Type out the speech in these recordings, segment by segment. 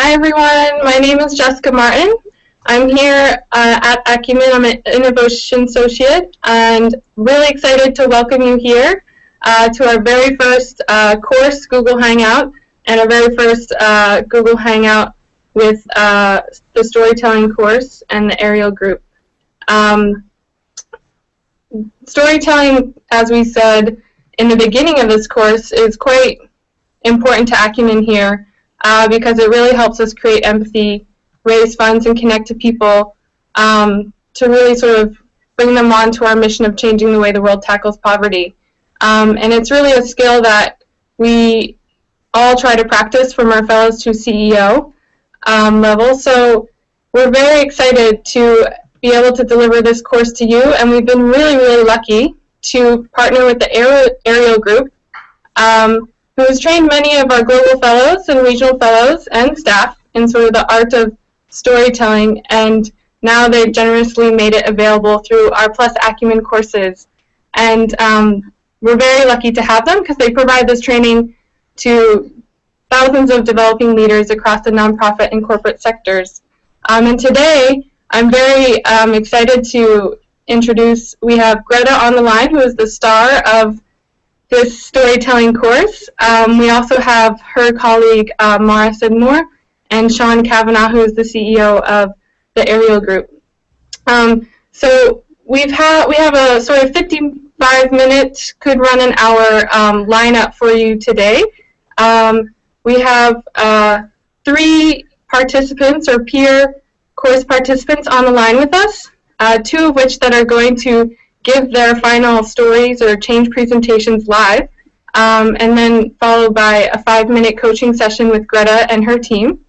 Hi everyone, my name is Jessica Martin. I'm here at Acumen. I'm an Innovation Associate and really excited to welcome you here to our very first course, Google Hangout, and our very first Google Hangout with the storytelling course and the Ariel Group. Storytelling, as we said in the beginning of this course, is quite important to Acumen here because it really helps us create empathy, raise funds, and connect to people to really sort of bring them on to our mission of changing the way the world tackles poverty. And it's really a skill that we all try to practice from our fellows to CEO level. So we're very excited to be able to deliver this course to you, and we've been really, really lucky to partner with the Ariel Group, who has trained many of our global fellows and regional fellows and staff in sort of the art of storytelling, and now they've generously made it available through our Plus Acumen courses. And we're very lucky to have them because they provide this training to thousands of developing leaders across the nonprofit and corporate sectors. And today, I'm very excited to introduce, we have Greta on the line, who is the star of this storytelling course. We also have her colleague, Mara Sidmore, and Sean Kavanaugh, who is the CEO of the Ariel Group. So we have a sort of 55 minutes, could run an hour lineup for you today. We have 3 participants or peer course participants on the line with us, 2 of which that are going to give their final stories or change presentations live, and then followed by a 5-minute coaching session with Greta and her team.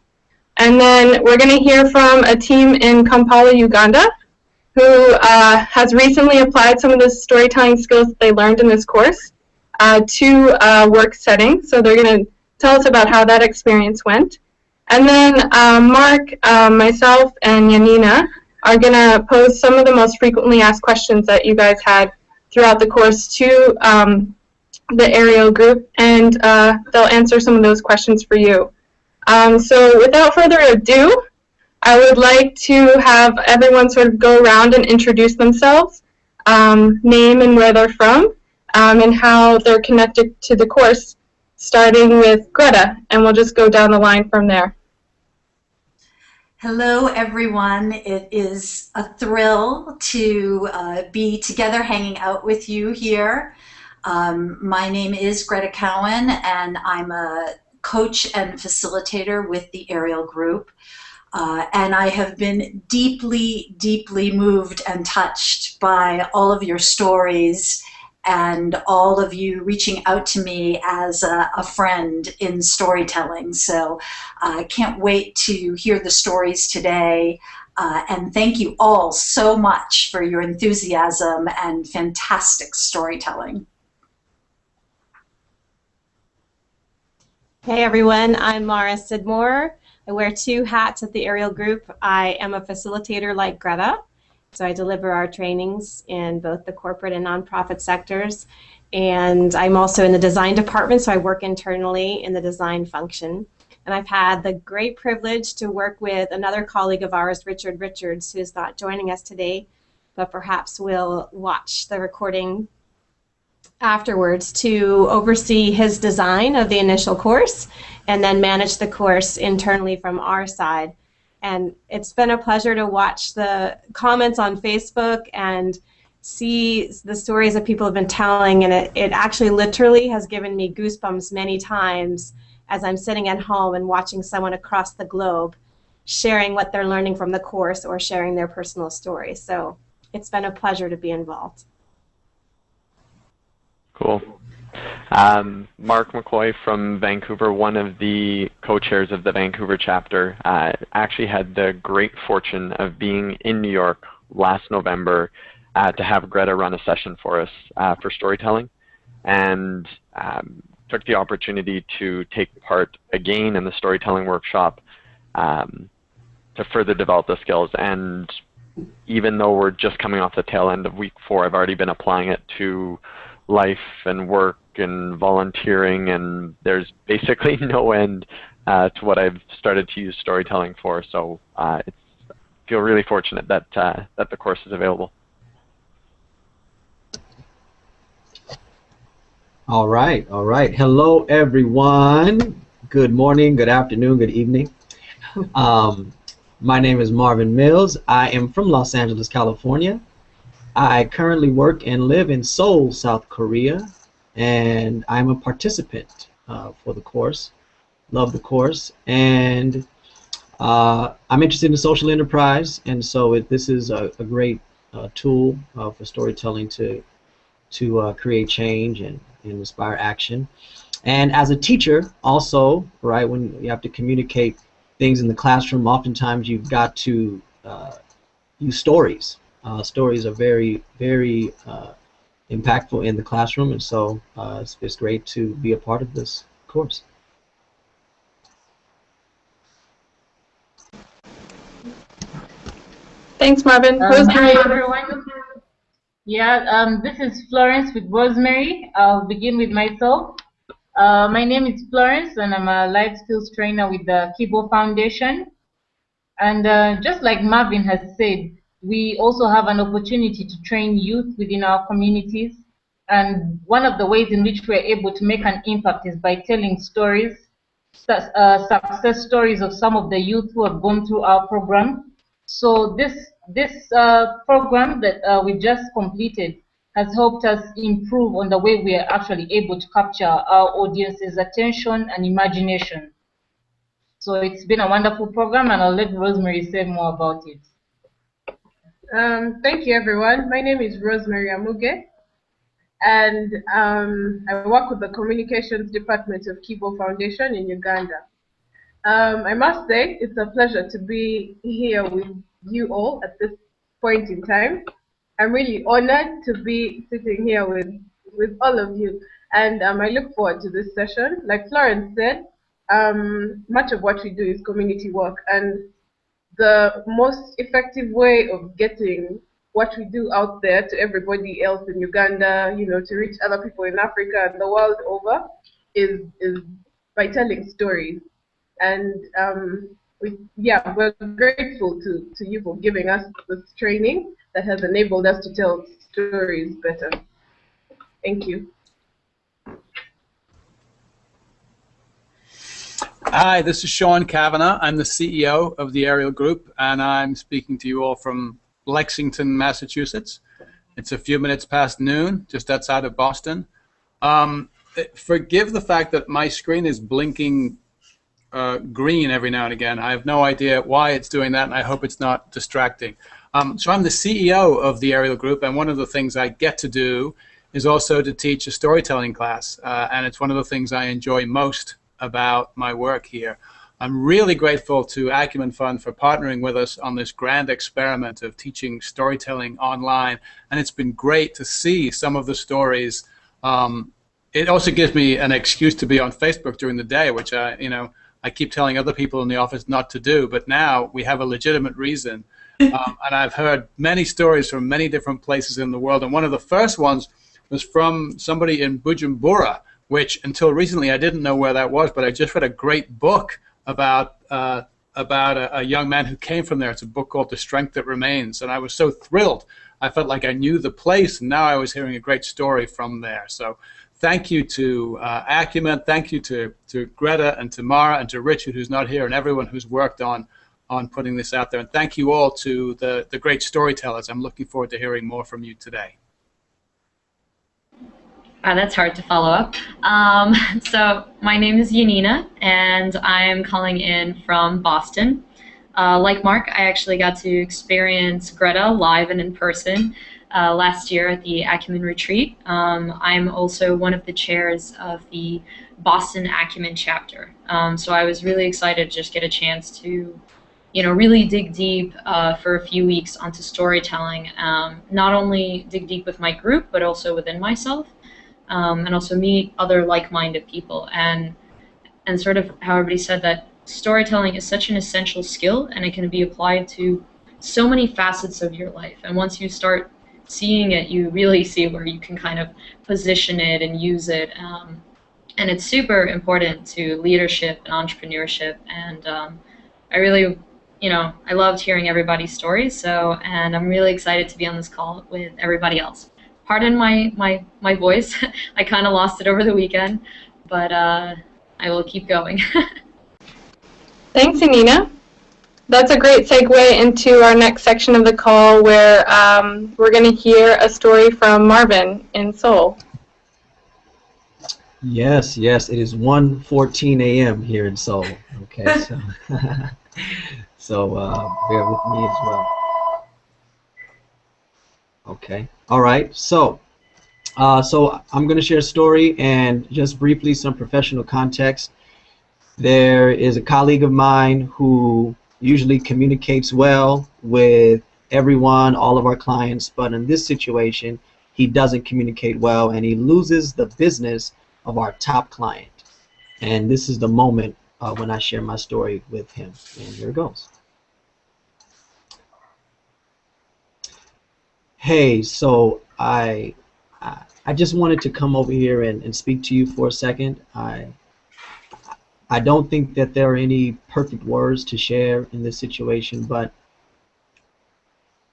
And then we're going to hear from a team in Kampala, Uganda, who has recently applied some of the storytelling skills that they learned in this course to work settings. So they're going to tell us about how that experience went. And then Mark, myself, and Yanina are going to pose some of the most frequently asked questions that you guys had throughout the course to the Ariel Group, and they'll answer some of those questions for you. So without further ado, I would like to have everyone sort of go around and introduce themselves, name and where they're from, and how they're connected to the course, starting with Greta, and we'll just go down the line from there. Hello, everyone. It is a thrill to be together hanging out with you here. My name is Greta Cowen, and I'm a coach and facilitator with the Ariel Group. And I have been deeply, deeply moved and touched by all of your stories and all of you reaching out to me as a friend in storytelling. So I can't wait to hear the stories today. And thank you all so much for your enthusiasm and fantastic storytelling. Hey everyone, I'm Mara Sidmore. I wear 2 hats at the Ariel Group. I am a facilitator like Greta. So I deliver our trainings in both the corporate and nonprofit sectors. And I'm also in the design department, so I work internally in the design function. And I've had the great privilege to work with another colleague of ours, Richard Richards, who's not joining us today, but perhaps will watch the recording afterwards, to oversee his design of the initial course and then manage the course internally from our side. And it's been a pleasure to watch the comments on Facebook and see the stories that people have been telling, and it actually literally has given me goosebumps many times as I'm sitting at home and watching someone across the globe sharing what they're learning from the course or sharing their personal stories. So it's been a pleasure to be involved. Cool. Mark McCoy from Vancouver, one of the co-chairs of the Vancouver chapter, actually had the great fortune of being in New York last November to have Greta run a session for us for storytelling, and took the opportunity to take part again in the storytelling workshop to further develop the skills. And even though we're just coming off the tail end of week 4, I've already been applying it to life and work and volunteering, and there's basically no end to what I've started to use storytelling for. So I feel really fortunate that that the course is available. All right, all right. Hello, everyone. Good morning, good afternoon, good evening. My name is Marvin Mills. I am from Los Angeles, California. I currently work and live in Seoul, South Korea, and I'm a participant for the course. Love the course, and I'm interested in social enterprise, and so this is a great tool for storytelling to create change and inspire action. And as a teacher, also, right, when you have to communicate things in the classroom, oftentimes you've got to use stories. Stories are very, very impactful in the classroom, and so it's great to be a part of this course. Thanks, Marvin. Hi, everyone. Yeah, this is Florence with Rosemary. I'll begin with myself. My name is Florence, and I'm a life skills trainer with the Kibo Foundation. And just like Marvin has said, we also have an opportunity to train youth within our communities. And one of the ways in which we're able to make an impact is by telling stories, success stories of some of the youth who have gone through our program. So this program that we just completed has helped us improve on the way we are actually able to capture our audience's attention and imagination. So it's been a wonderful program, and I'll let Rosemary say more about it. Thank you, everyone. My name is Rosemary Amuge, and I work with the Communications Department of Kibo Foundation in Uganda. I must say it's a pleasure to be here with you all at this point in time. I'm really honored to be sitting here with all of you, and I look forward to this session. Like Florence said, much of what we do is community work, and the most effective way of getting what we do out there to everybody else in Uganda, to reach other people in Africa and the world over, is by telling stories. And we're grateful to you for giving us this training that has enabled us to tell stories better. Thank you. Hi, this is Sean Kavanagh. I'm the CEO of the Ariel Group, and I'm speaking to you all from Lexington, Massachusetts. It's a few minutes past noon, just outside of Boston. Forgive the fact that my screen is blinking green every now and again. I have no idea why it's doing that, and I hope it's not distracting. So I'm the CEO of the Ariel Group, and one of the things I get to do is also to teach a storytelling class, and it's one of the things I enjoy most about my work here. I'm really grateful to Acumen Fund for partnering with us on this grand experiment of teaching storytelling online, and it's been great to see some of the stories. It also gives me an excuse to be on Facebook during the day, which I keep telling other people in the office not to do, but now we have a legitimate reason. And I've heard many stories from many different places in the world, and one of the first ones was from somebody in Bujumbura, which until recently I didn't know where that was, but I just read a great book about a young man who came from there. It's a book called The Strength That Remains, and I was so thrilled. I felt like I knew the place, and now I was hearing a great story from there. So thank you to Acumen, thank you to Greta and to Mara and to Richard, who's not here, and everyone who's worked on putting this out there. And thank you all to the great storytellers. I'm looking forward to hearing more from you today. That's hard to follow up. So my name is Yanina, and I'm calling in from Boston. Like Mark, I actually got to experience Greta live and in person last year at the Acumen retreat. I'm also one of the chairs of the Boston Acumen chapter. So I was really excited to just get a chance to, really dig deep for a few weeks onto storytelling. Not only dig deep with my group, but also within myself. And also meet other like-minded people, and sort of how everybody said that storytelling is such an essential skill, and it can be applied to so many facets of your life. And once you start seeing it, you really see where you can kind of position it and use it. and it's super important to leadership and entrepreneurship. And I really, I loved hearing everybody's stories. So, and I'm really excited to be on this call with everybody else. Pardon my voice. I kind of lost it over the weekend, but I will keep going. Thanks, Anina. That's a great segue into our next section of the call, where we're going to hear a story from Marvin in Seoul. Yes, it is 1:14 a.m. here in Seoul. Okay, so so bear with me as well. Okay, all right. So I'm going to share a story and just briefly some professional context. There is a colleague of mine who usually communicates well with everyone, all of our clients, but in this situation, he doesn't communicate well and he loses the business of our top client. And this is the moment when I share my story with him. And here it goes. Hey, so I just wanted to come over here and speak to you for a second. I don't think that there are any perfect words to share in this situation, but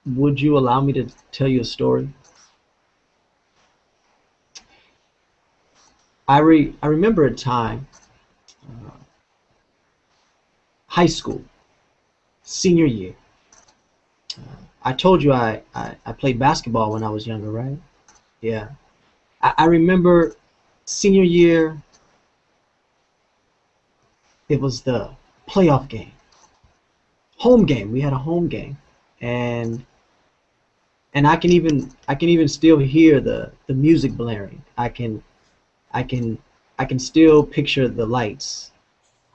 would you allow me to tell you a story? I remember a time, high school, senior year. I told you I played basketball when I was younger, right? Yeah. I remember senior year, it was the playoff game. Home game. We had a home game. And I can even still hear the music blaring. I can still picture the lights.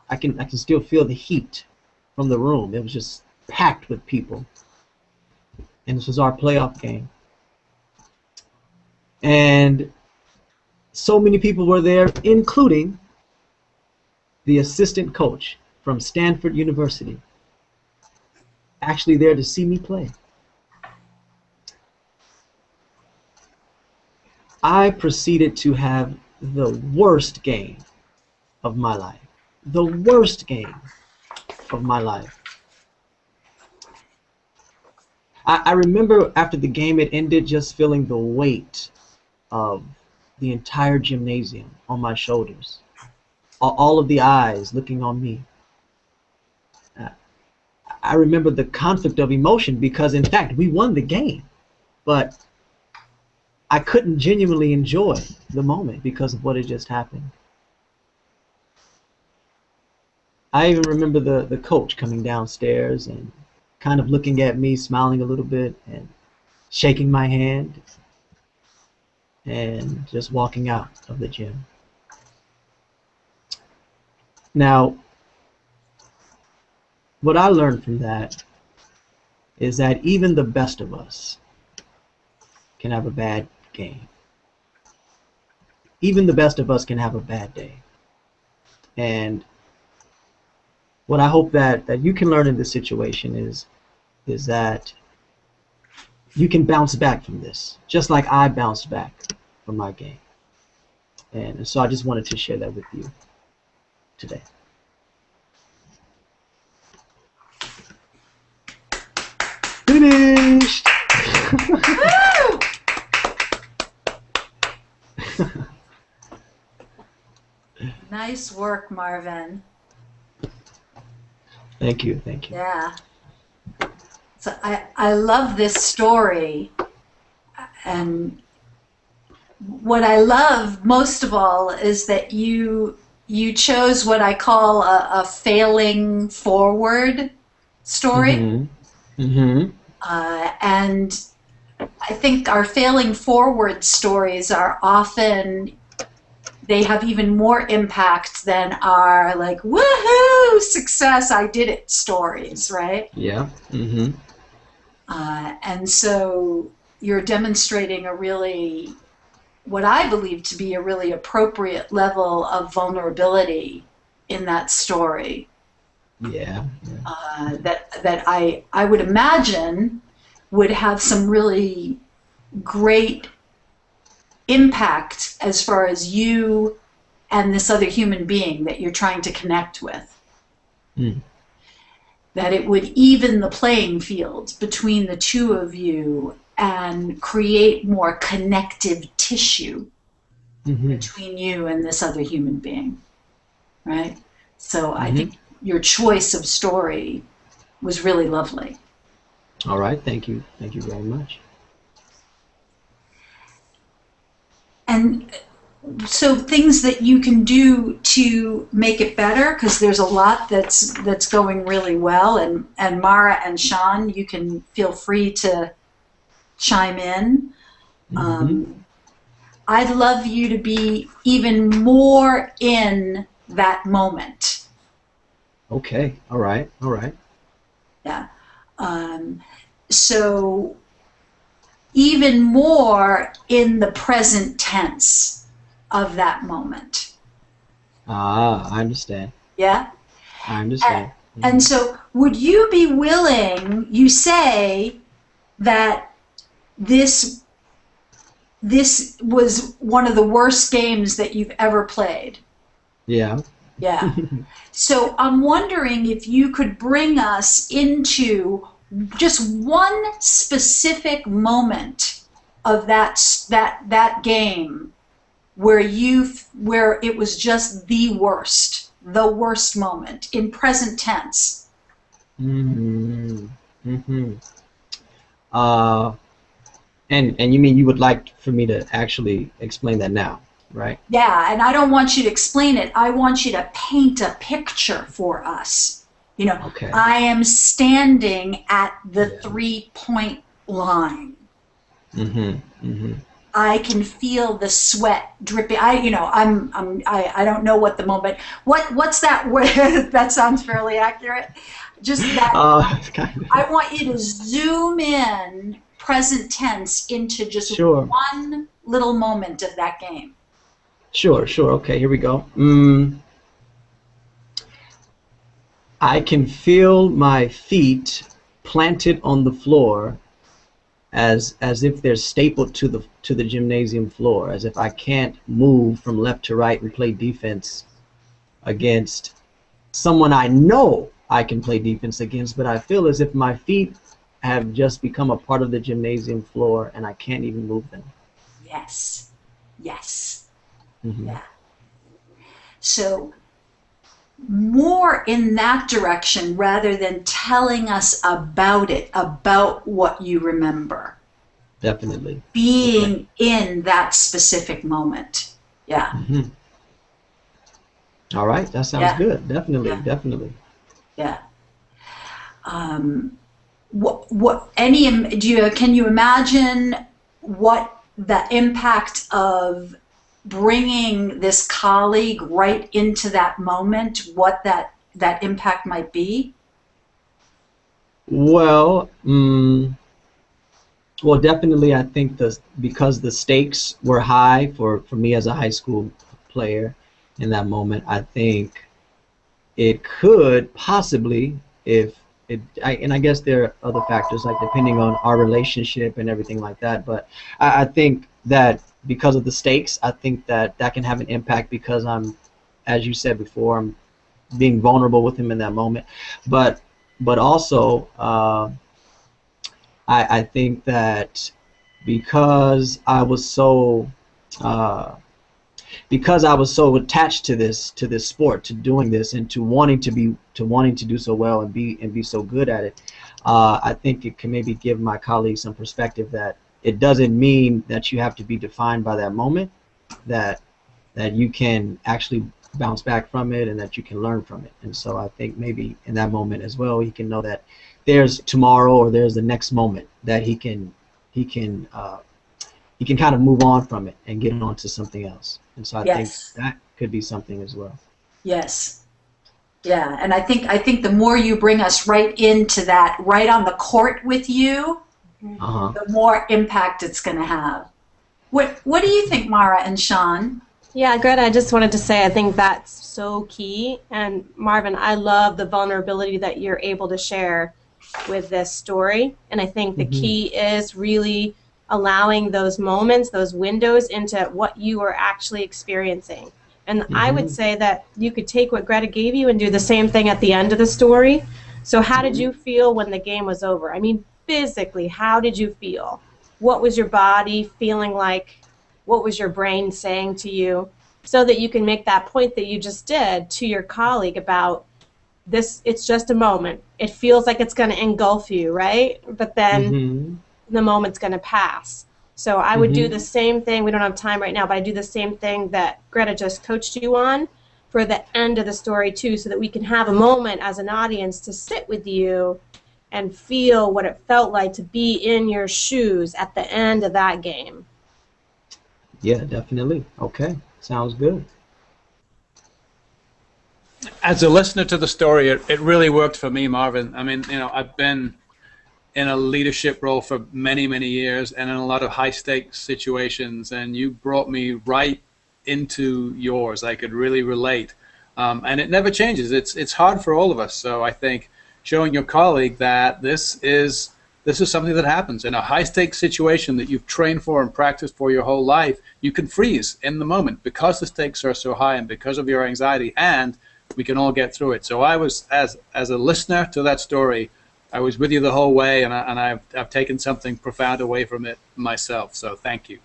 I can still feel the heat from the room. It was just packed with people. And this was our playoff game. And so many people were there, including the assistant coach from Stanford University, actually there to see me play. I proceeded to have the worst game of my life. The worst game of my life. I remember after the game it ended just feeling the weight of the entire gymnasium on my shoulders. All of the eyes looking on me. I remember the conflict of emotion because in fact we won the game, but I couldn't genuinely enjoy the moment because of what had just happened. I even remember the coach coming downstairs and kind of looking at me, smiling a little bit and shaking my hand and just walking out of the gym. Now, what I learned from that is that even the best of us can have a bad game. Even the best of us can have a bad day. And what I hope that you can learn in this situation is that you can bounce back from this, just like I bounced back from my game. And so I just wanted to share that with you today. Finished! Nice work, Marvin. Thank you. Yeah. So I love this story, and what I love most of all is that you chose what I call a failing forward story. Mm-hmm. Mm-hmm. And I think our failing forward stories are often, they have even more impact than our like, woohoo, success, I did it stories, right? Yeah. Mm-hmm. And so you're demonstrating a really, what I believe to be a really appropriate level of vulnerability in that story. Yeah. That I would imagine would have some really great impact as far as you and this other human being that you're trying to connect with. Mm. That it would even the playing field between the two of you and create more connective tissue between you and this other human being, right? So I think your choice of story was really lovely. All right, thank you very much. And so things that you can do to make it better, because there's a lot that's going really well, and Mara and Sean, you can feel free to chime in. I'd love you to be even more in that moment. Okay, all right. Yeah. So even more in the present tense of that moment. Ah, I understand. Yeah? I understand. And so would you be willing, you say that this was one of the worst games that you've ever played. Yeah. Yeah. So I'm wondering if you could bring us into just one specific moment of that game where it was just the worst moment in present tense. And you mean you would like for me to actually explain that now, right? Yeah, and I don't want you to explain it. I want you to paint a picture for us. You know, Okay. I am standing at the 3-point line. I can feel the sweat dripping. I don't know what the moment. What's that word? That sounds fairly accurate. Just that. I want you to zoom in present tense into just one little moment of that game. Sure. Okay, here we go. I can feel my feet planted on the floor as if they're stapled to the gymnasium floor, as if I can't move from left to right and play defense against someone I know I can play defense against, but I feel as if my feet have just become a part of the gymnasium floor and I can't even move them. Yes. Yeah. So more in that direction rather than telling us about what you remember. Definitely. Being in that specific moment. Yeah. All right, that sounds good. Definitely. Yeah. Can you imagine what the impact of bringing this colleague right into that moment, what that impact might be? Well, definitely I think because the stakes were high for me as a high school player in that moment, I think it could possibly, and I guess there are other factors, like depending on our relationship and everything like that, but I think that because of the stakes, I think that can have an impact because I'm, as you said before, I'm being vulnerable with him in that moment. But also, I think that because I was so attached to this sport, to doing this, and to wanting to do so well and be so good at it, I think it can maybe give my colleagues some perspective that it doesn't mean that you have to be defined by that moment, that you can actually bounce back from it and that you can learn from it. And so I think maybe in that moment as well, he can know that there's tomorrow or there's the next moment that he can kind of move on from it and get on to something else. And so I think that could be something as well. Yes. Yeah, and I think the more you bring us right into that, right on the court with you, the more impact it's going to have. What do you think, Mara and Sean? Yeah, Greta, I just wanted to say I think that's so key. And Marvin, I love the vulnerability that you're able to share with this story. And I think the key is really allowing those moments, those windows into what you are actually experiencing. And I would say that you could take what Greta gave you and do the same thing at the end of the story. So how did you feel when the game was over? I mean, physically, how did you feel? What was your body feeling like? What was your brain saying to you? So that you can make that point that you just did to your colleague about this, it's just a moment. It feels like it's going to engulf you, right? But then the moment's going to pass. So I would do the same thing. We don't have time right now, but I do the same thing that Greta just coached you on for the end of the story too, so that we can have a moment as an audience to sit with you and feel what it felt like to be in your shoes at the end of that game. Yeah, definitely. Okay, sounds good. As a listener to the story, it really worked for me, Marvin. I mean, you know, I've been in a leadership role for many, many years and in a lot of high-stakes situations, and you brought me right into yours. I could really relate. And it never changes. It's hard for all of us. So I think showing your colleague that this is something that happens in a high-stakes situation that you've trained for and practiced for your whole life, you can freeze in the moment because the stakes are so high and because of your anxiety, and we can all get through it. So I was, as a listener to that story, I was with you the whole way, and I've taken something profound away from it myself. So thank you.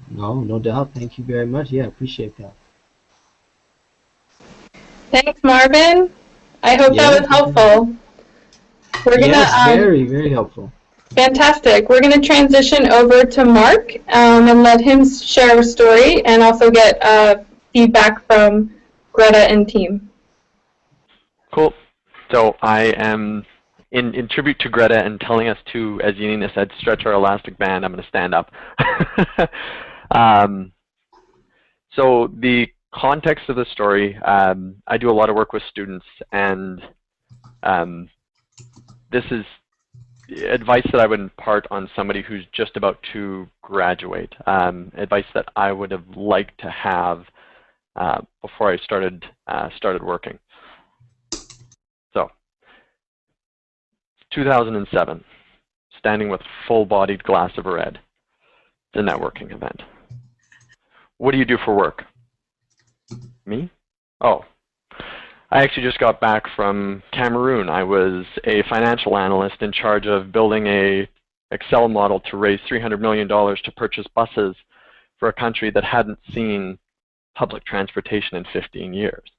No doubt. Thank you very much. Yeah, appreciate that. Thanks, Marvin. I hope that was helpful. We're gonna, yes, very, very helpful. Fantastic. We're going to transition over to Mark and let him share a story and also get feedback from Greta and team. Cool. So I am, in tribute to Greta and telling us to, as Yanina said, stretch our elastic band, I'm going to stand up. So the context of the story, I do a lot of work with students, and this is advice that I would impart on somebody who's just about to graduate, advice that I would have liked to have before I started working. So, 2007, standing with full-bodied glass of red. It's a networking event. What do you do for work? Me? Oh, I actually just got back from Cameroon. I was a financial analyst in charge of building a Excel model to raise $300 million to purchase buses for a country that hadn't seen public transportation in 15 years.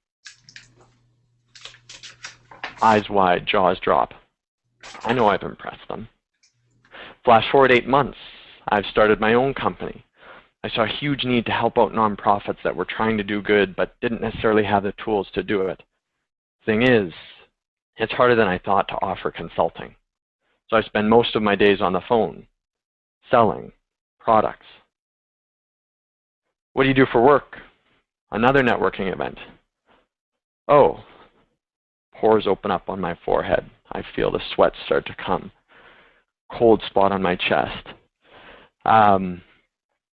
Eyes wide, jaws drop. I know I've impressed them. Flash forward 8 months, I've started my own company. I saw a huge need to help out nonprofits that were trying to do good but didn't necessarily have the tools to do it. Thing is, it's harder than I thought to offer consulting. So I spend most of my days on the phone, selling products. What do you do for work? Another networking event. Oh, pores open up on my forehead. I feel the sweat start to come. Cold spot on my chest.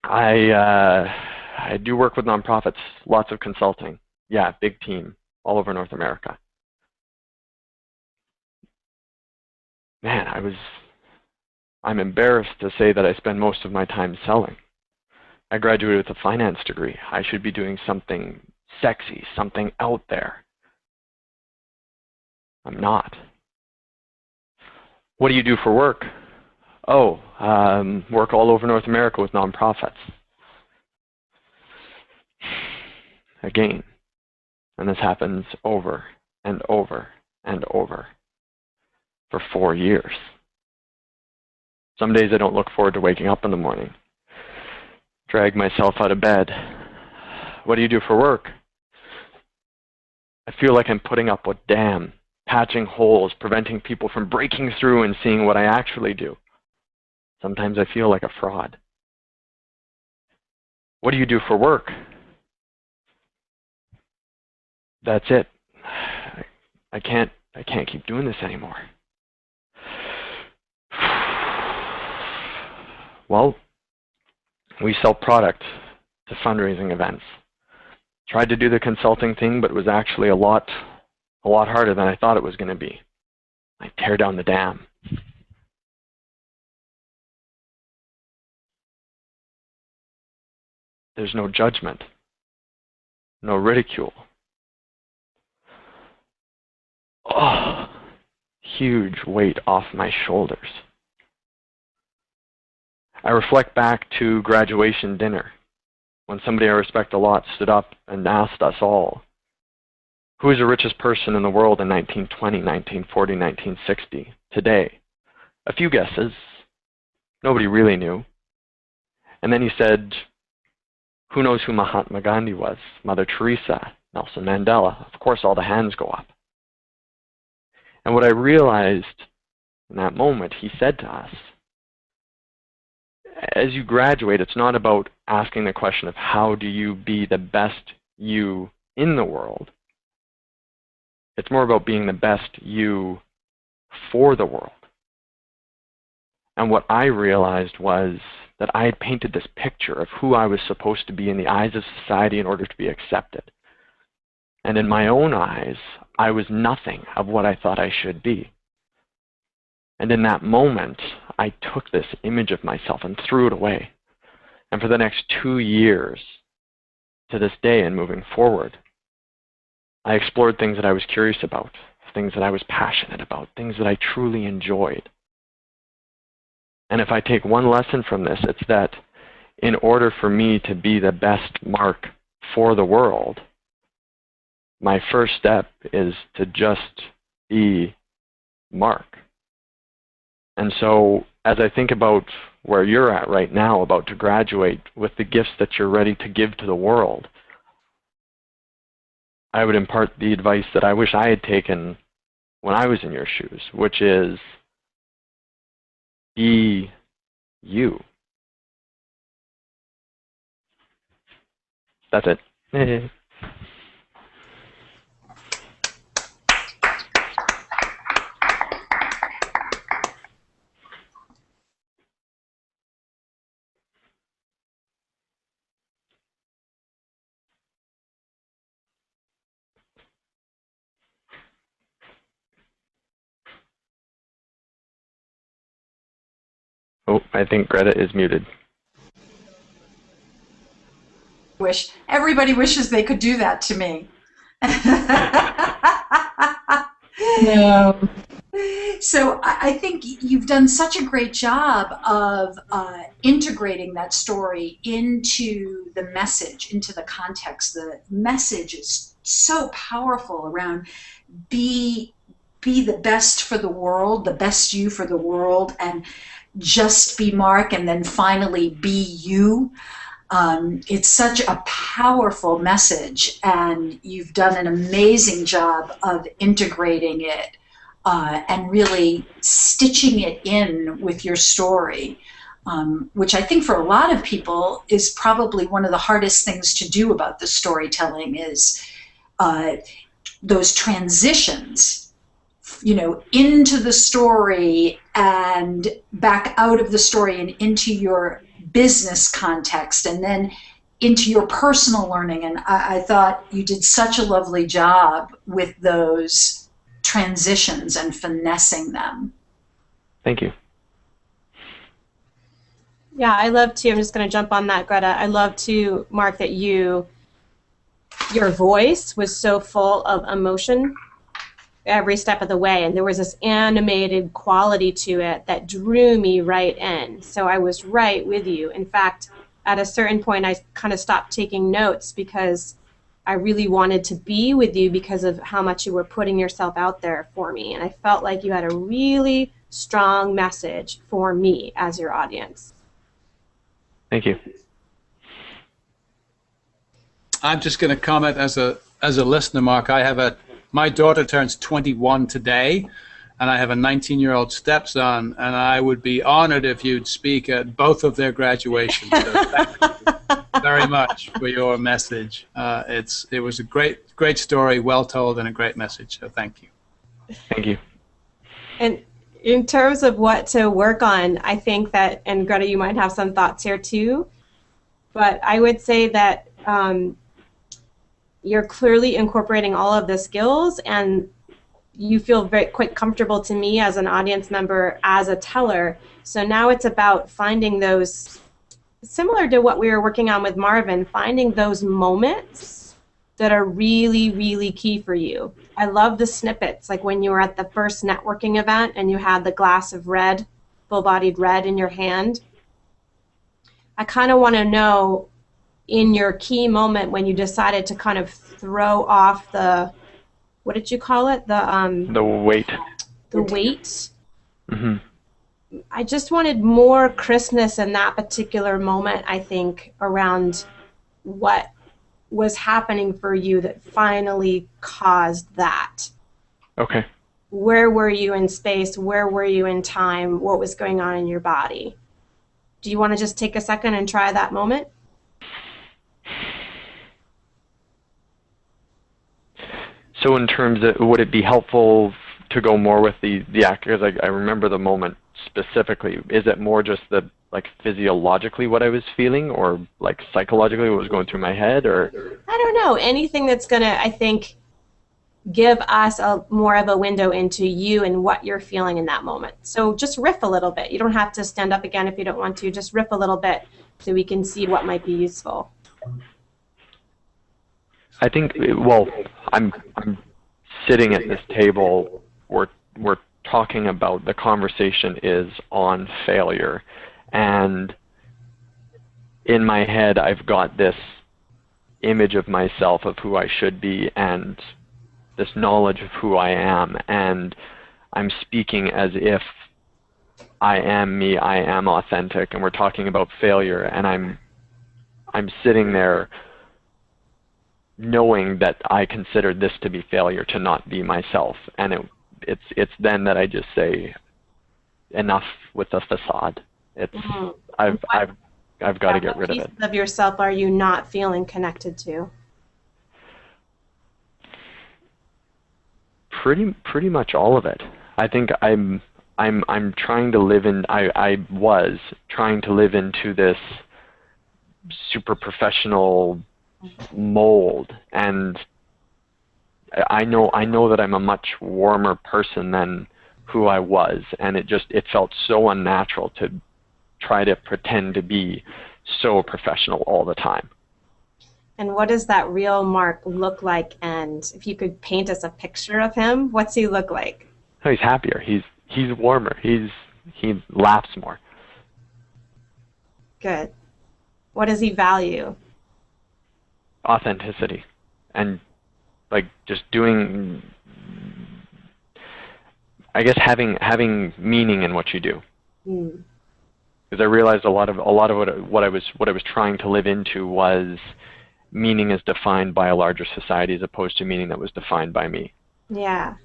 I do work with nonprofits, lots of consulting. Yeah, big team all over North America. Man, I'm embarrassed to say that I spend most of my time selling. I graduated with a finance degree. I should be doing something sexy, something out there. I'm not. What do you do for work? Oh, work all over North America with nonprofits. Again, and this happens over and over and over for 4 years. Some days I don't look forward to waking up in the morning. Drag myself out of bed. What do you do for work? I feel like I'm putting up a dam, patching holes, preventing people from breaking through and seeing what I actually do. Sometimes I feel like a fraud. What do you do for work? That's it. I can't keep doing this anymore. Well, we sell product to fundraising events. Tried to do the consulting thing, but it was actually a lot harder than I thought it was going to be. I tear down the dam. There's no judgment. no ridicule. Oh, huge weight off my shoulders. I reflect back to graduation dinner when somebody I respect a lot stood up and asked us all, who is the richest person in the world in 1920, 1940, 1960, today? A few guesses. Nobody really knew. And then he said, who knows who Mahatma Gandhi was? Mother Teresa, Nelson Mandela. Of course, all the hands go up. And what I realized in that moment, he said to us, as you graduate, it's not about asking the question of how do you be the best you in the world. It's more about being the best you for the world. And what I realized was that I had painted this picture of who I was supposed to be in the eyes of society in order to be accepted. And in my own eyes, I was nothing of what I thought I should be. And in that moment, I took this image of myself and threw it away. And for the next 2 years, to this day and moving forward, I explored things that I was curious about, things that I was passionate about, things that I truly enjoyed. And if I take one lesson from this, it's that in order for me to be the best Mark for the world, my first step is to just be Mark. And so as I think about where you're at right now, about to graduate with the gifts that you're ready to give to the world, I would impart the advice that I wish I had taken when I was in your shoes, which is be you. That's it. Oh, I think Greta is muted. Everybody wishes they could do that to me. No. So I think you've done such a great job of integrating that story into the message, into the context. The message is so powerful around be the best for the world, the best you for the world, and just be Mark, and then finally be you. It's such a powerful message, and you've done an amazing job of integrating it and really stitching it in with your story, which I think for a lot of people is probably one of the hardest things to do about the storytelling is those transitions, you know, into the story and back out of the story and into your business context and then into your personal learning. And I thought you did such a lovely job with those transitions and finessing them. Thank you. Yeah, I love to, I'm just going to jump on that, Greta. I love to, Mark, that your voice was so full of emotion every step of the way, and there was this animated quality to it that drew me right in. So I was right with you. In fact, at a certain point, I kind of stopped taking notes because I really wanted to be with you because of how much you were putting yourself out there for me. And I felt like you had a really strong message for me as your audience. Thank you. I'm just going to comment as a listener, Mark. My daughter turns 21 today, and I have a 19-year-old stepson, and I would be honored if you'd speak at both of their graduations. So thank you very much for your message. It was a great story, well told, and a great message. So thank you. Thank you. And in terms of what to work on, I think that, and Greta, you might have some thoughts here too, but I would say that you're clearly incorporating all of the skills, and you feel quite comfortable to me as an audience member, as a teller. So now it's about finding those, similar to what we were working on with Marvin, finding those moments that are really, really key for you. I love the snippets, like when you were at the first networking event and you had the glass of red, full-bodied red in your hand. I kind of want to know, in your key moment when you decided to kind of throw off the, what did you call it? The weight. The weight. Mm-hmm. I just wanted more crispness in that particular moment, I think, around what was happening for you that finally caused that. Okay. Where were you in space? Where were you in time? What was going on in your body? Do you want to just take a second and try that moment? So in terms of, would it be helpful to go more with the act, because I remember the moment specifically. Is it more just the, like, physiologically what I was feeling, or like psychologically what was going through my head, or? I don't know. Anything that's going to, I think, give us more of a window into you and what you're feeling in that moment. So just riff a little bit. You don't have to stand up again if you don't want to. Just riff a little bit so we can see what might be useful. I think, well, I'm sitting at this table. We're talking about, the conversation is on failure, and in my head I've got this image of myself, of who I should be, and this knowledge of who I am, and I'm speaking as if I am me, I am authentic, and we're talking about failure, and I'm sitting there knowing that I considered this to be failure, to not be myself, and it's then that I just say, enough with the facade. It's I've got to get rid of it. What pieces of yourself are you not feeling connected to? Pretty much all of it. I think I'm trying to live in. I was trying to live into this super professional mold, and I know that I'm a much warmer person than who I was, and it felt so unnatural to try to pretend to be so professional all the time. And what does that real Mark look like? And if you could paint us a picture of him, what's he look like? Oh, he's happier. He's warmer. He laughs more. Good. What does he value? Authenticity, and like just doing, I guess having meaning in what you do. Because I realized a lot of what I was trying to live into was meaning is defined by a larger society, as opposed to meaning that was defined by me. Yeah.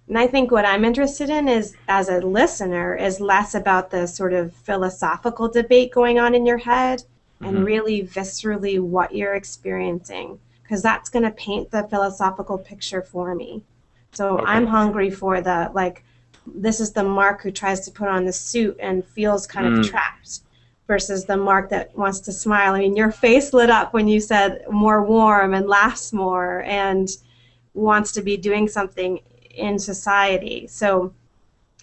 And I think what I'm interested in is, as a listener, is less about the sort of philosophical debate going on in your head, and really viscerally what you're experiencing, because that's going to paint the philosophical picture for me. So I'm hungry for the, like, this is the Mark who tries to put on the suit and feels kind of trapped, versus the Mark that wants to smile. I mean, your face lit up when you said more warm and laughs more and wants to be doing something in society. So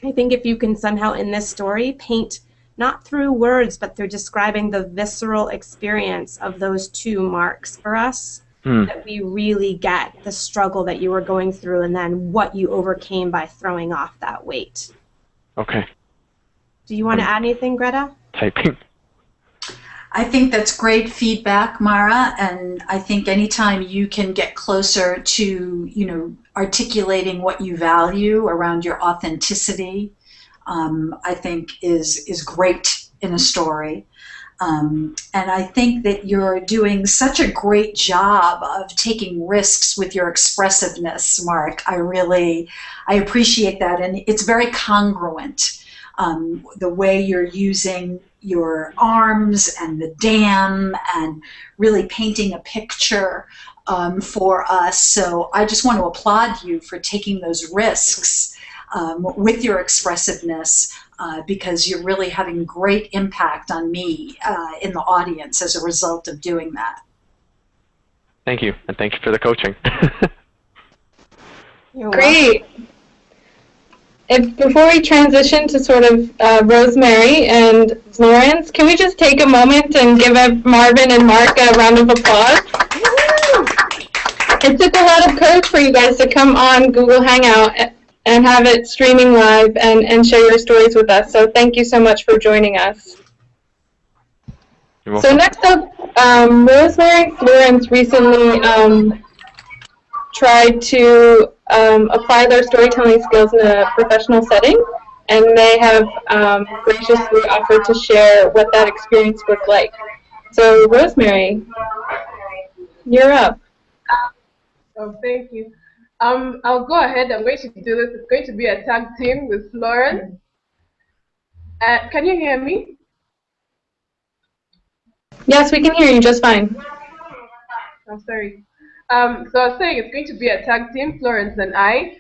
I think if you can somehow in this story paint, not through words, but through describing the visceral experience of those two Marks for us, that we really get the struggle that you were going through, and then what you overcame by throwing off that weight. Okay. Do you want to add anything, Greta? Typing. I think that's great feedback, Mara, and I think anytime you can get closer to, articulating what you value around your authenticity, I think is great in a story. And I think that you're doing such a great job of taking risks with your expressiveness, Mark. I appreciate that, and it's very congruent. The way you're using your arms and the dam and really painting a picture for us. So I just want to applaud you for taking those risks with your expressiveness, because you're really having great impact on me in the audience as a result of doing that. Thank you, and thank you for the coaching. Great. Before we transition to sort of Rosemary and Florence, can we just take a moment and give Marvin and Mark a round of applause? It took a lot of courage for you guys to come on Google Hangout and have it streaming live and share your stories with us. So thank you so much for joining us. So next up, Rosemary Florence recently tried to apply their storytelling skills in a professional setting, and they have graciously offered to share what that experience was like. So Rosemary, you're up. Oh, thank you. I'll go ahead. I'm going to do this. It's going to be a tag team with Florence. Can you hear me? Yes, we can hear you just fine. I'm sorry. So I was saying it's going to be a tag team, Florence and I.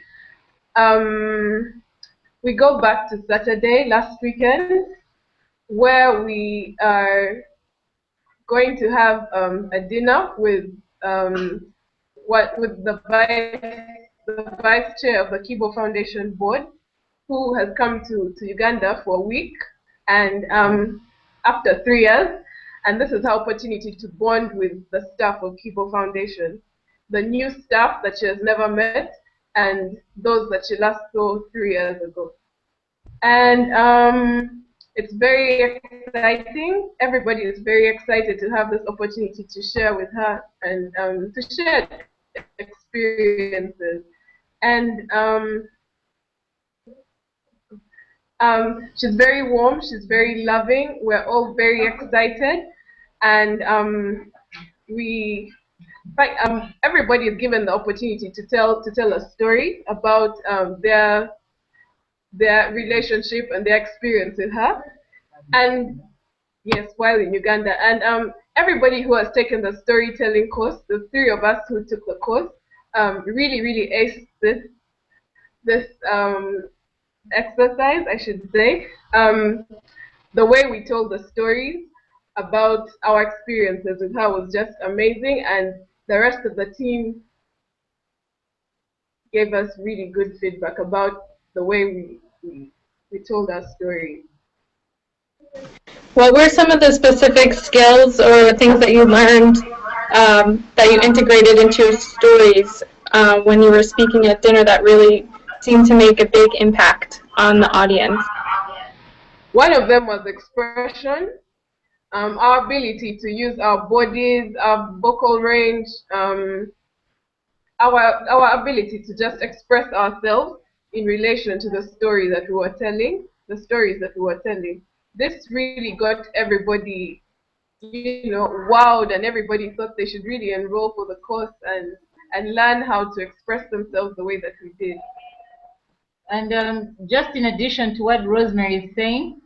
We go back to Saturday, last weekend, where we are going to have a dinner with the vice chair of the Kibo Foundation board, who has come to Uganda for a week, and after 3 years, and this is her opportunity to bond with the staff of Kibo Foundation, the new staff that she has never met, and those that she last saw 3 years ago. And it's very exciting. Everybody is very excited to have this opportunity to share with her and to share experiences. And she's very warm, she's very loving. We're all very excited, and everybody is given the opportunity to tell a story about their relationship and their experience with her. And yes, while in Uganda. And everybody who has taken the storytelling course, the 3 of us who took the course, really aced this exercise, I should say. The way we told the stories about our experiences with her was just amazing, and the rest of the team gave us really good feedback about the way we told our story. What were some of the specific skills or things that you learned that you integrated into your stories when you were speaking at dinner that really seemed to make a big impact on the audience? One of them was expression, our ability to use our bodies, our vocal range, our ability to just express ourselves in relation to the story that we were telling, the stories that we were telling. This really got everybody, wowed, and everybody thought they should really enroll for the course and learn how to express themselves the way that we did. And just in addition to what Rosemary is saying,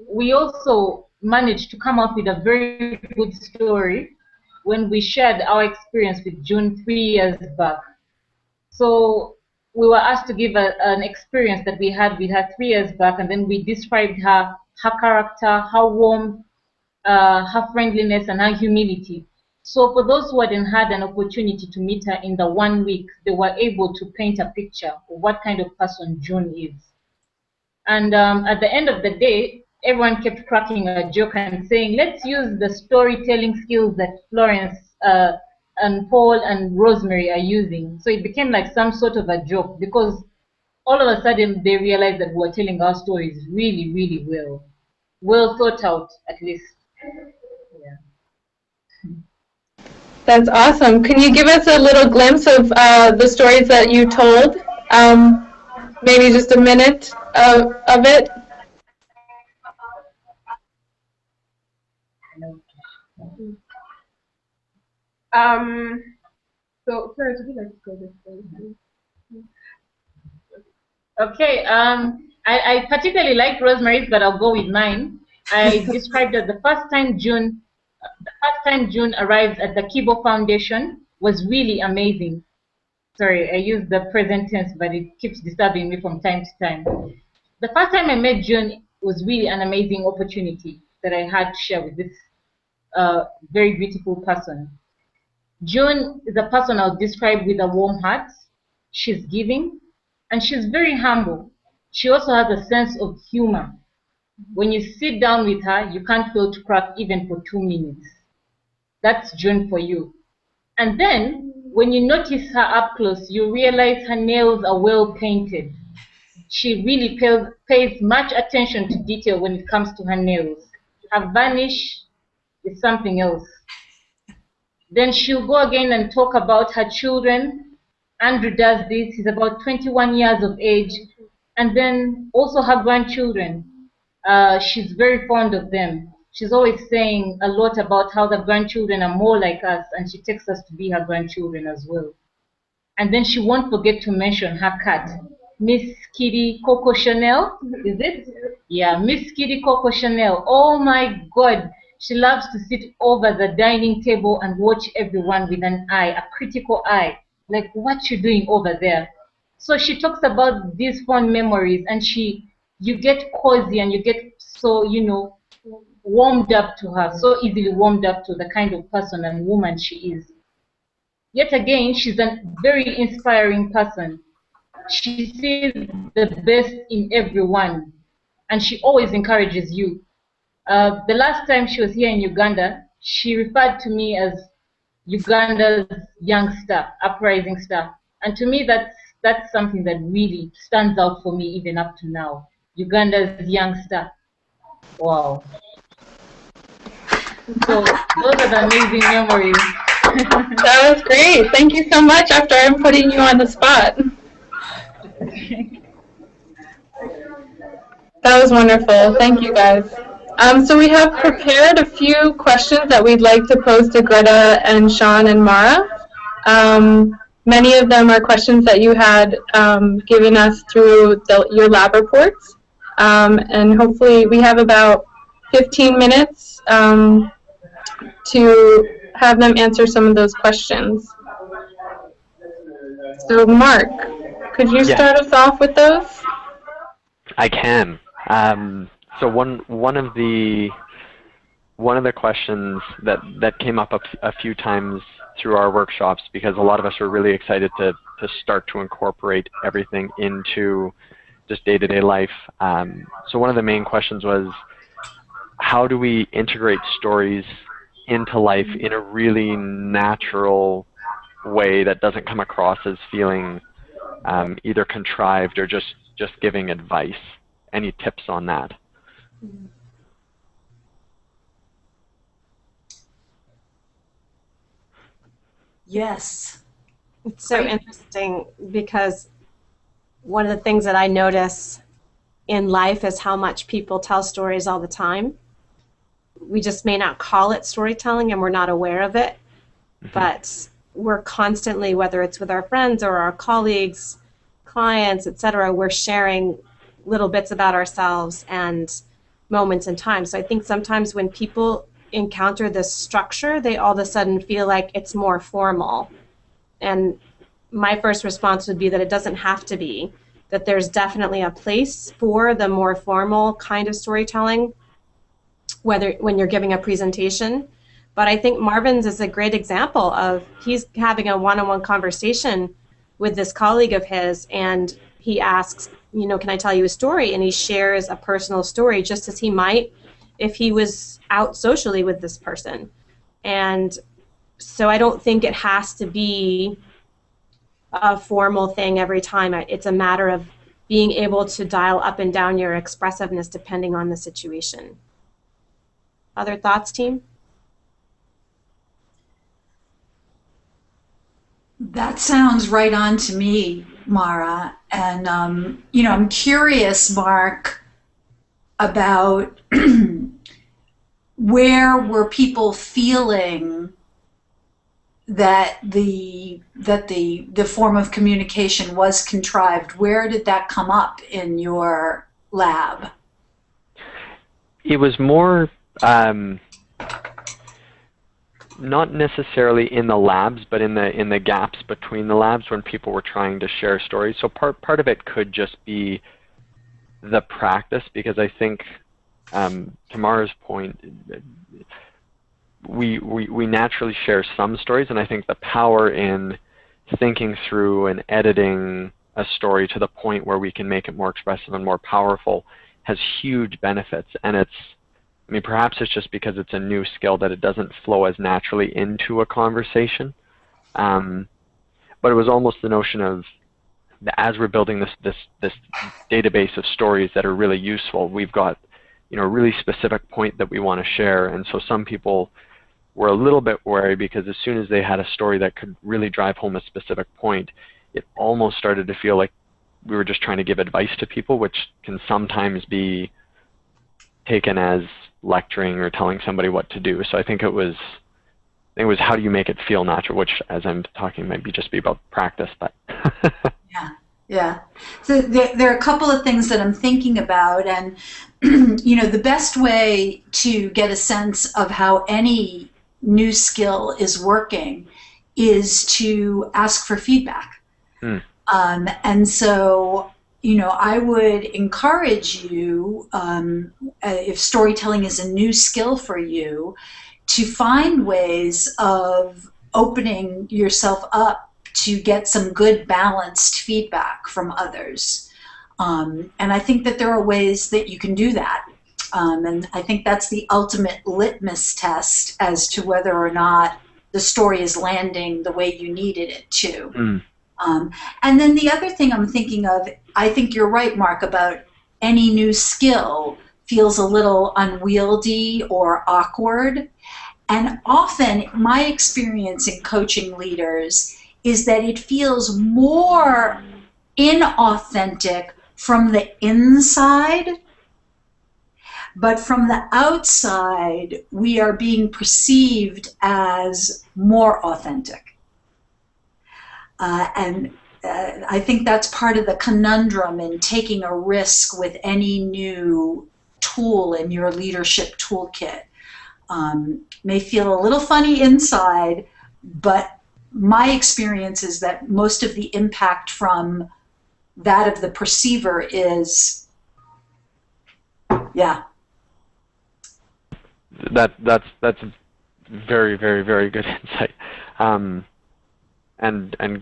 we also managed to come up with a very good story when we shared our experience with June 3 years back. So we were asked to give an experience that we had with her 3 years back, and then we described her character, her warmth, her friendliness, and her humility. So for those who hadn't had an opportunity to meet her in the 1 week, they were able to paint a picture of what kind of person June is. And at the end of the day, everyone kept cracking a joke and saying, let's use the storytelling skills that Florence and Paul and Rosemary are using. So it became like some sort of a joke, because all of a sudden they realized that we were telling our stories really well thought out, at least. Yeah. That's awesome. Can you give us a little glimpse of the stories that you told? Maybe just a minute of it? So, Florence, would you like to go this way? Okay, I particularly like Rosemary's, but I'll go with mine. I described that the first time June arrived at the Kibo Foundation was really amazing. Sorry, I use the present tense, but it keeps disturbing me from time to time. The first time I met June was really an amazing opportunity that I had to share with this very beautiful person. June is a person I'll describe with a warm heart. She's giving, and she's very humble. She also has a sense of humor. When you sit down with her, you can't fail to crack even for 2 minutes. That's June for you. And then, when you notice her up close, you realize her nails are well painted. She really pays much attention to detail when it comes to her nails. Her varnish is something else. Then she'll go again and talk about her children. Andrew does this. He's about 21 years of age. And then also her grandchildren. She's very fond of them. She's always saying a lot about how the grandchildren are more like us, and she takes us to be her grandchildren as well. And then she won't forget to mention her cat, Miss Kitty Coco Chanel, is it? Yeah, Miss Kitty Coco Chanel. Oh my God. She loves to sit over the dining table and watch everyone with an eye, a critical eye, like what you doing over there. So she talks about these fond memories, and you get cozy and you get so, warmed up to her, so easily warmed up to the kind of person and woman she is. Yet again, she's a very inspiring person. She sees the best in everyone, and she always encourages you. The last time she was here in Uganda, she referred to me as Uganda's young star, uprising star. And to me, that's something that really stands out for me even up to now. Uganda's young star. Wow. So those are the amazing memories. That was great. Thank you so much after I'm putting you on the spot. That was wonderful. Thank you, guys. So we have prepared a few questions that we'd like to pose to Greta and Sean and Mara. Many of them are questions that you had given us through your lab reports. And hopefully we have about 15 minutes to have them answer some of those questions. So Mark, could you start us off with those? I can. So one of the questions that came up a few times through our workshops, because a lot of us are really excited to start to incorporate everything into just day-to-day life. So one of the main questions was, how do we integrate stories into life in a really natural way that doesn't come across as feeling either contrived or just giving advice? Any tips on that? Yes. It's so interesting because one of the things that I notice in life is how much people tell stories all the time. We just may not call it storytelling and we're not aware of it, but we're constantly, whether it's with our friends or our colleagues, clients, etc., we're sharing little bits about ourselves and moments in time. So I think sometimes when people encounter this structure, they all of a sudden feel like it's more formal. And my first response would be that it doesn't have to be, that there's definitely a place for the more formal kind of storytelling, whether when you're giving a presentation. But I think Marvin's is a great example of, he's having a one-on-one conversation with this colleague of his, and he asks, can I tell you a story? And he shares a personal story just as he might if he was out socially with this person. And so I don't think it has to be a formal thing every time. It's a matter of being able to dial up and down your expressiveness depending on the situation. Other thoughts, team? That sounds right on to me, Mara. And, I'm curious, Mark, about where were people feeling that the form of communication was contrived? Where did that come up in your lab? It was more not necessarily in the labs, but in the gaps between the labs when people were trying to share stories. So part of it could just be the practice, because I think to Mara's point, we naturally share some stories, and I think the power in thinking through and editing a story to the point where we can make it more expressive and more powerful has huge benefits. And perhaps it's just because it's a new skill that it doesn't flow as naturally into a conversation. But it was almost the notion of, as we're building this database of stories that are really useful, we've got, you know, a really specific point that we want to share. And so some people were a little bit wary, because as soon as they had a story that could really drive home a specific point, it almost started to feel like we were just trying to give advice to people, which can sometimes be taken as lecturing or telling somebody what to do. So I think it was how do you make it feel natural, which, as I'm talking, might be just be about practice. But yeah. So there are a couple of things that I'm thinking about, and you know, the best way to get a sense of how any new skill is working is to ask for feedback. And so, you know, I would encourage you, if storytelling is a new skill for you, to find ways of opening yourself up to get some good balanced feedback from others. And I think that there are ways that you can do that. And I think that's the ultimate litmus test as to whether or not the story is landing the way you needed it to. And then the other thing I'm thinking of, I think you're right, Mark, about any new skill feels a little unwieldy or awkward. And often my experience in coaching leaders is that it feels more inauthentic from the inside, but from the outside, we are being perceived as more authentic. And I think that's part of the conundrum in taking a risk with any new tool in your leadership toolkit. May feel a little funny inside, but my experience is that most of the impact from that of the perceiver is, yeah. That's very, very, very good insight, and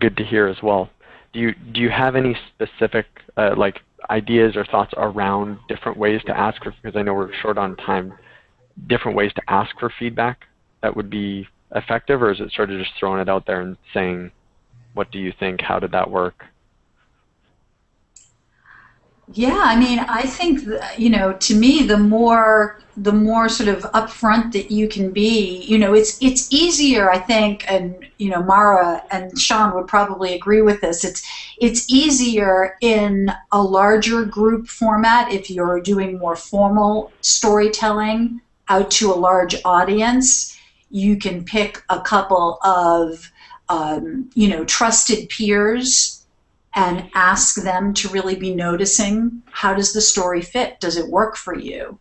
good to hear as well. Do you have any specific like ideas or thoughts around different ways to ask for, because I know we're short on time, different ways to ask for feedback that would be effective, or is it sort of just throwing it out there and saying, what do you think, how did that work? Yeah, I mean, I think, you know, to me, the more sort of upfront that you can be, you know, it's easier, I think, and, you know, Mara and Sean would probably agree with this. It's easier in a larger group format if you're doing more formal storytelling out to a large audience. You can pick a couple of, you know, trusted peers and ask them to really be noticing, how does the story fit? Does it work for you?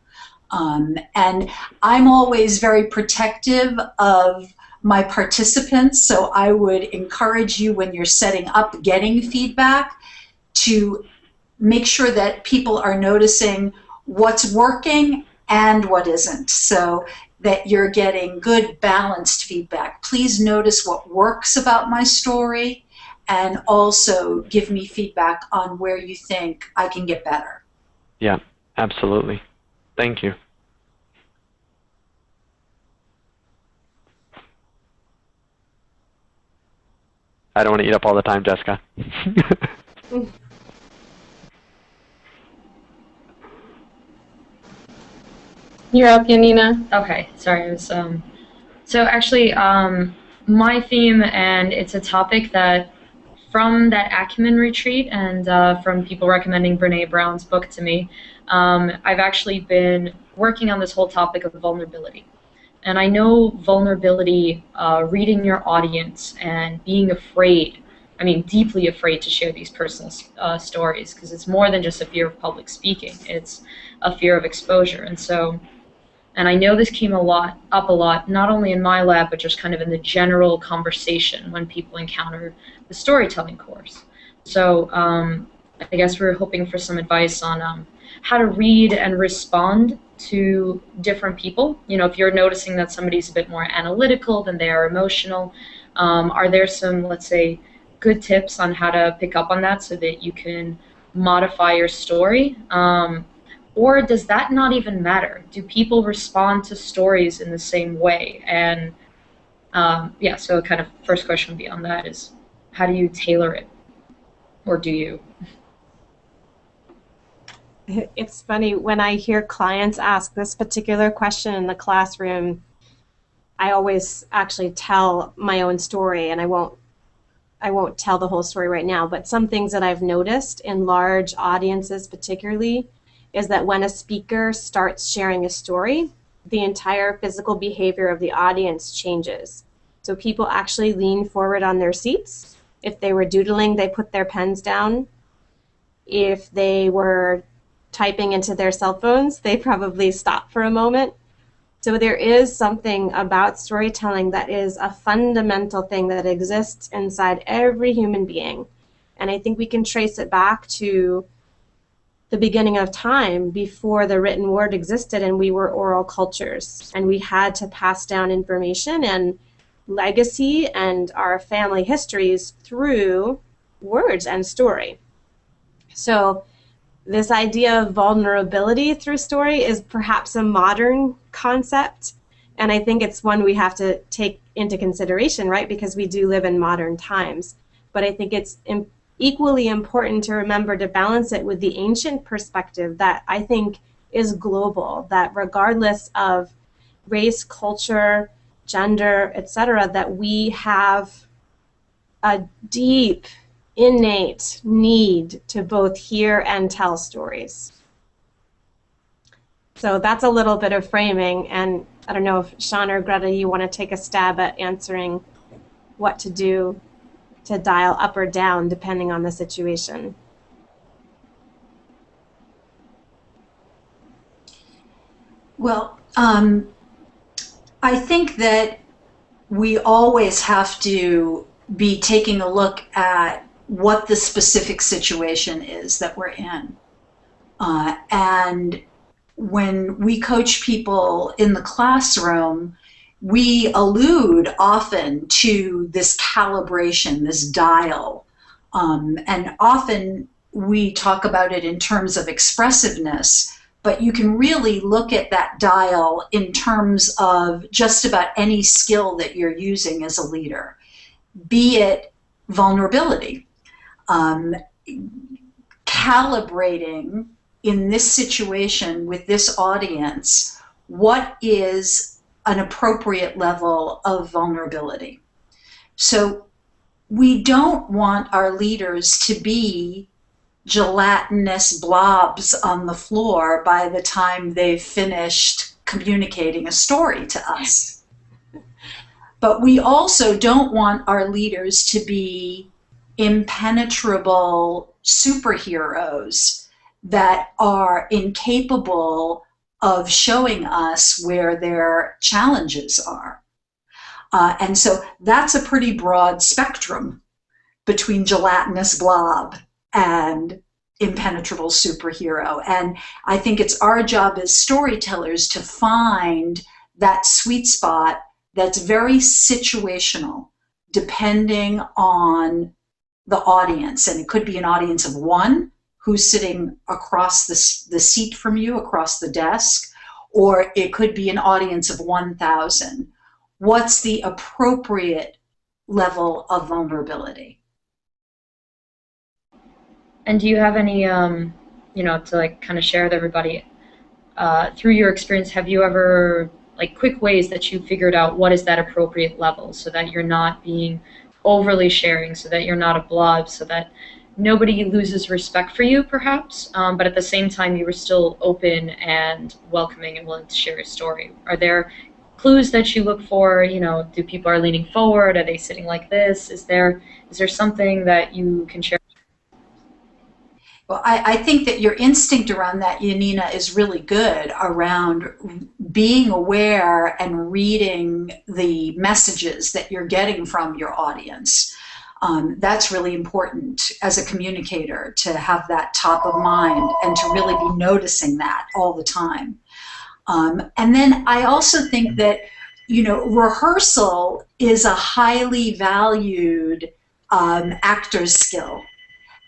And I'm always very protective of my participants, so I would encourage you, when you're setting up getting feedback, to make sure that people are noticing what's working and what isn't, so that you're getting good balanced feedback. Please notice what works about my story, and also give me feedback on where you think I can get better. Yeah, absolutely. Thank you. I don't want to eat up all the time, Jessica. You're up, Yanina. Okay, sorry. I was, so actually, my theme, and it's a topic that, from that Acumen retreat and from people recommending Brene Brown's book to me, I've actually been working on this whole topic of vulnerability. And I know vulnerability, reading your audience and being afraid, I mean deeply afraid to share these personal stories, because it's more than just a fear of public speaking, it's a fear of exposure. And so, and I know this came up a lot, not only in my lab, but just kind of in the general conversation when people encounter the storytelling course. So I guess we're hoping for some advice on how to read and respond to different people. You know, if you're noticing that somebody's a bit more analytical than they are emotional, are there some, let's say, good tips on how to pick up on that so that you can modify your story? Or does that not even matter? Do people respond to stories in the same way? And Yeah, so kind of first question beyond that is, how do you tailor it? Or do you? It's funny, when I hear clients ask this particular question in the classroom, I always actually tell my own story, and I won't tell the whole story right now, but some things that I've noticed in large audiences particularly is that when a speaker starts sharing a story, the entire physical behavior of the audience changes. So people actually lean forward on their seats. If they were doodling, they put their pens down. If they were typing into their cell phones, they probably stop for a moment. So there is something about storytelling that is a fundamental thing that exists inside every human being. And I think we can trace it back to the beginning of time, before the written word existed and we were oral cultures. And we had to pass down information and legacy and our family histories through words and story. So this idea of vulnerability through story is perhaps a modern concept, and I think it's one we have to take into consideration, right? Because we do live in modern times. But I think it's equally important to remember to balance it with the ancient perspective that I think is global, that regardless of race, culture, gender, etc., that we have a deep innate need to both hear and tell stories. So that's a little bit of framing, and I don't know if Sean or Greta, you want to take a stab at answering what to do to dial up or down depending on the situation. Well, I think that we always have to be taking a look at what the specific situation is that we're in. And when we coach people in the classroom, we allude often to this calibration, this dial. And often we talk about it in terms of expressiveness, but you can really look at that dial in terms of just about any skill that you're using as a leader, be it vulnerability. Calibrating in this situation with this audience, what is an appropriate level of vulnerability? So we don't want our leaders to be gelatinous blobs on the floor by the time they've finished communicating a story to us. But we also don't want our leaders to be impenetrable superheroes that are incapable of showing us where their challenges are. And so that's a pretty broad spectrum between gelatinous blob and impenetrable superhero. And I think it's our job as storytellers to find that sweet spot that's very situational, depending on the audience. And it could be an audience of one who's sitting across the seat from you, across the desk, or it could be an audience of 1,000. What's the appropriate level of vulnerability? And do you have any, to like kind of share with everybody, through your experience, have you ever, like, quick ways that you figured out what is that appropriate level so that you're not being overly sharing, so that you're not a blob, so that nobody loses respect for you, perhaps, but at the same time you were still open and welcoming and willing to share a story? Are there clues that you look for? Do people are leaning forward? Are they sitting like this? Is there something that you can share? Well, I think that your instinct around that, Yanina, is really good, around being aware and reading the messages that you're getting from your audience. That's really important as a communicator, to have that top of mind and to really be noticing that all the time. And then I also think that, rehearsal is a highly valued actor's skill.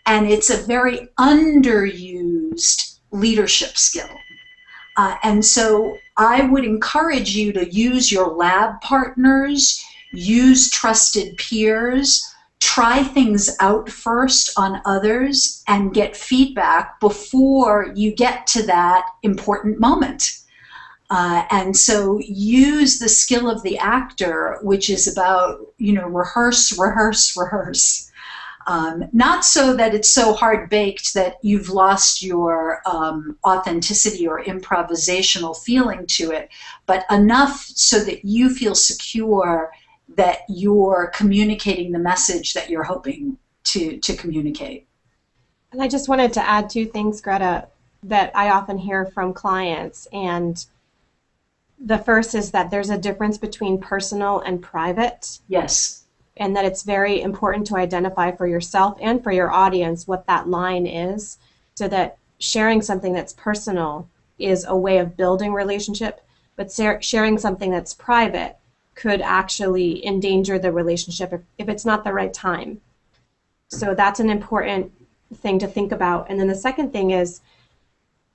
And it's a very underused leadership skill. And so I would encourage you to use your lab partners, use trusted peers, try things out first on others, and get feedback before you get to that important moment. And so use the skill of the actor, which is about, rehearse, rehearse, rehearse. Not so that it's so hard-baked that you've lost your authenticity or improvisational feeling to it, but enough so that you feel secure that you're communicating the message that you're hoping to communicate. And I just wanted to add two things, Greta, that I often hear from clients. And the first is that there's a difference between personal and private. Yes. And that it's very important to identify for yourself and for your audience what that line is, so that sharing something that's personal is a way of building relationship, but sharing something that's private could actually endanger the relationship if it's not the right time. So that's an important thing to think about. And then the second thing is,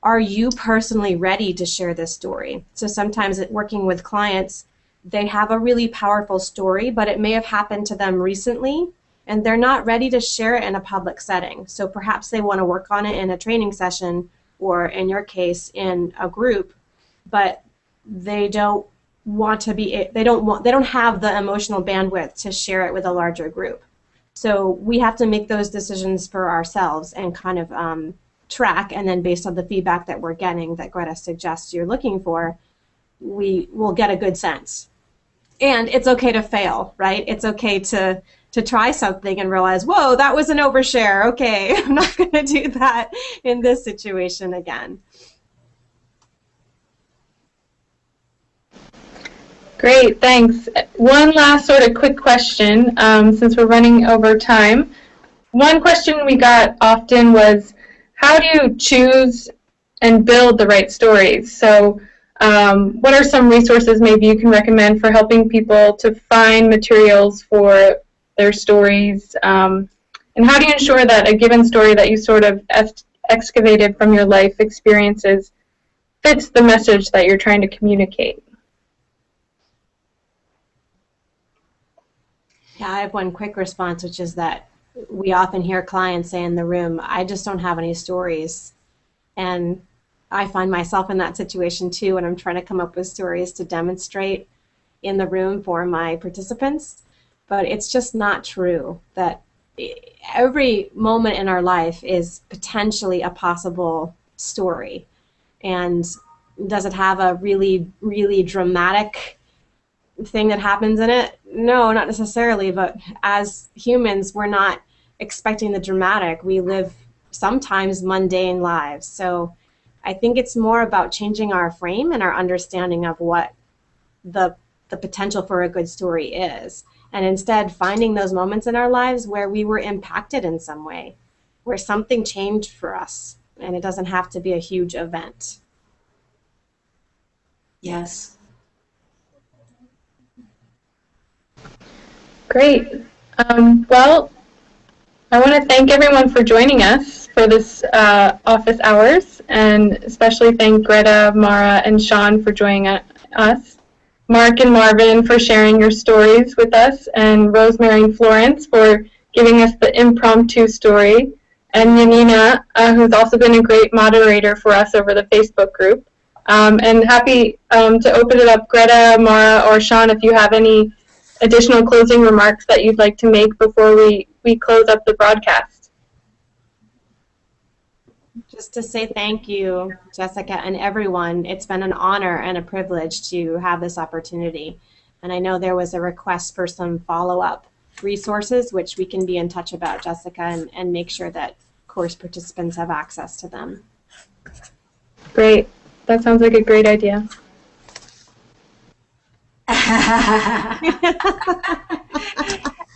are you personally ready to share this story? So sometimes working with clients, they have a really powerful story, but it may have happened to them recently, and they're not ready to share it in a public setting. So perhaps they want to work on it in a training session, or in your case, in a group, but they don't want to be, they don't have the emotional bandwidth to share it with a larger group. So we have to make those decisions for ourselves and kind of track, and then based on the feedback that we're getting that Greta suggests you're looking for, we will get a good sense. And it's okay to fail, right? It's okay to try something and realize, whoa, that was an overshare. Okay, I'm not going to do that in this situation again. Great, thanks. One last sort of quick question, since we're running over time. One question we got often was, how do you choose and build the right stories? So what are some resources maybe you can recommend for helping people to find materials for their stories? And how do you ensure that a given story that you sort of excavated from your life experiences fits the message that you're trying to communicate? Yeah, I have one quick response, which is that we often hear clients say in the room, I just don't have any stories. And I find myself in that situation too when I'm trying to come up with stories to demonstrate in the room for my participants. But it's just not true that every moment in our life is potentially a possible story. And does it have a really, really dramatic thing that happens in it? No, not necessarily, but as humans, we're not expecting the dramatic. We live sometimes mundane lives. So I think it's more about changing our frame and our understanding of what the potential for a good story is. And instead finding those moments in our lives where we were impacted in some way, where something changed for us. And it doesn't have to be a huge event. Yes. Great. Well, I want to thank everyone for joining us for this office hours, and especially thank Greta, Mara, and Sean for joining us, Mark and Marvin for sharing your stories with us, and Rosemary and Florence for giving us the impromptu story, and Yanina, who's also been a great moderator for us over the Facebook group. And happy to open it up, Greta, Mara, or Sean, if you have any additional closing remarks that you'd like to make before we close up the broadcast. Just to say thank you, Jessica, and everyone. It's been an honor and a privilege to have this opportunity. And I know there was a request for some follow-up resources, which we can be in touch about, Jessica, and make sure that course participants have access to them. Great. That sounds like a great idea.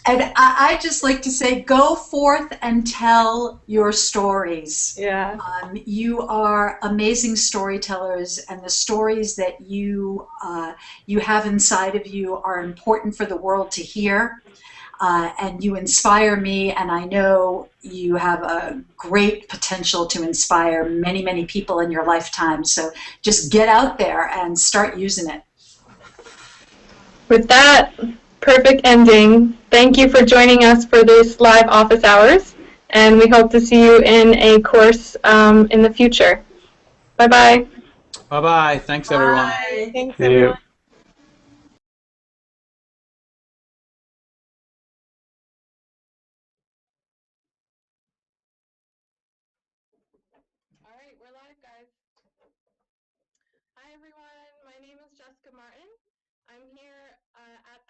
And I just like to say, go forth and tell your stories. Yeah. You are amazing storytellers, and the stories that you have inside of you are important for the world to hear. And you inspire me, and I know you have a great potential to inspire many, many people in your lifetime. So just get out there and start using it. With that, perfect ending. Thank you for joining us for this live office hours, and we hope to see you in a course in the future. Bye-bye. Bye-bye. Thanks, everyone. Bye. Thanks, See everyone. you. All right, we're live, guys. Hi, everyone. My name is Jessica Martin. I'm here at